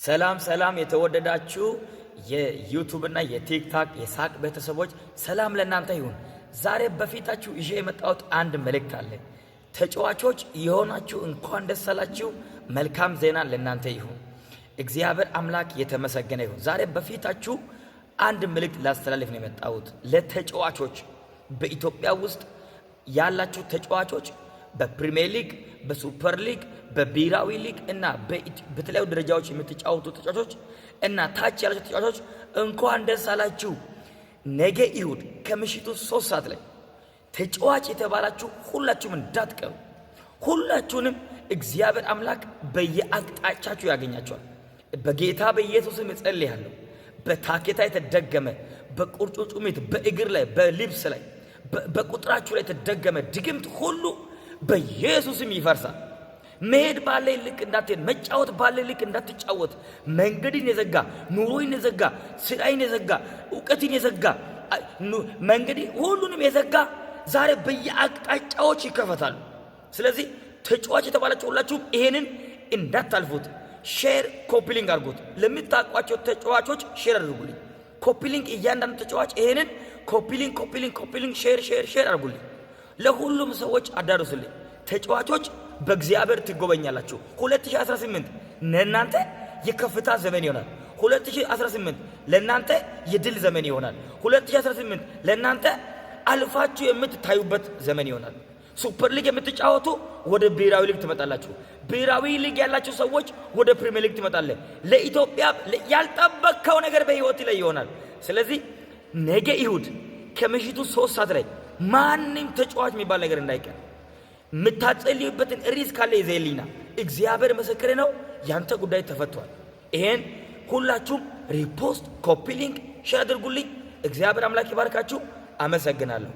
ሰላም ሰላም የተወደዳችሁ የዩቲዩብ እና የቲክቶክ የሳቅ ቤተሰቦች ሰላም ለእናንተ ይሁን። ዛሬ በፊታችሁ ይዤ የመጣሁት አንድ መልእክት አለ። ተጫዋቾች የሆናችሁ እንኳን ደስ አላችሁ። መልካም ዜና ለእናንተ ይሁን። እግዚአብሔር አምላክ የተመሰገነ ይሁን። ዛሬ በፊታችሁ አንድ መልእክት ላስተላልፍ ነው የመጣሁት። ለተጫዋቾች በኢትዮጵያ ውስጥ ያላችሁ ተጫዋቾች በፕሪሚየር ሊግ፣ በሱፐር ሊግ፣ በብሔራዊ ሊግ እና በተለያዩ ደረጃዎች የምትጫወቱ ተጫዋቾች እና ታች ያላችሁ ተጫዋቾች እንኳን ደስ አላችሁ። ነገ እሁድ ከምሽቱ 3 ሰዓት ላይ ተጫዋች የተባላችሁ ሁላችሁም እንዳትቀሩ። ሁላችሁንም እግዚአብሔር አምላክ በየአቅጣጫችሁ ያገኛችኋል። በጌታ በኢየሱስም እጸልያለሁ። በታኬታ የተደገመ በቁርጭምጭሚት በእግር ላይ በልብስ ላይ በቁጥራችሁ ላይ የተደገመ ድግምት ሁሉ በኢየሱስም ይፈርሳል። መሄድ ባለ ልክ እንዳትሄድ፣ መጫወት ባለ ልክ እንዳትጫወት፣ መንገድን የዘጋ ኑሮን የዘጋ ስራይን የዘጋ ዕውቀትን የዘጋ መንገድ ሁሉንም የዘጋ ዛሬ በየአቅጣጫዎች ይከፈታሉ። ስለዚህ ተጫዋች የተባላችሁ ሁላችሁም ይሄንን እንዳታልፉት። ሼር ኮፒሊንግ አድርጉት። ለምታውቋቸው ተጫዋቾች ሼር አድርጉልኝ። ኮፒሊንግ እያንዳንዱ ተጫዋች ይሄንን ኮፒሊንግ ሼር አድርጉልኝ። ለሁሉም ሰዎች አዳርሱልኝ። ተጫዋቾች በእግዚአብሔር ትጎበኛላችሁ። 2018 ለእናንተ የከፍታ ዘመን ይሆናል። 2018 ለእናንተ የድል ዘመን ይሆናል። 2018 ለእናንተ አልፋችሁ የምትታዩበት ዘመን ይሆናል። ሱፐር ሊግ የምትጫወቱ ወደ ብሔራዊ ሊግ ትመጣላችሁ። ብሔራዊ ሊግ ያላችሁ ሰዎች ወደ ፕሪሚየር ሊግ ትመጣለ። ለኢትዮጵያ ያልጠበቅከው ነገር በህይወት ላይ ይሆናል። ስለዚህ ነገ እሁድ ከምሽቱ 3 ሰዓት ላይ ማንንም ተጫዋች የሚባል ነገር እንዳይቀር የምታጸልዩበትን ሪስክ ካለ ይዘይልኝና እግዚአብሔር ምስክሬ ነው፣ ያንተ ጉዳይ ተፈቷል። ይሄን ሁላችሁም ሪፖስት ኮፒ ሊንክ ሼር አድርጉልኝ። እግዚአብሔር አምላክ ይባርካችሁ። አመሰግናለሁ።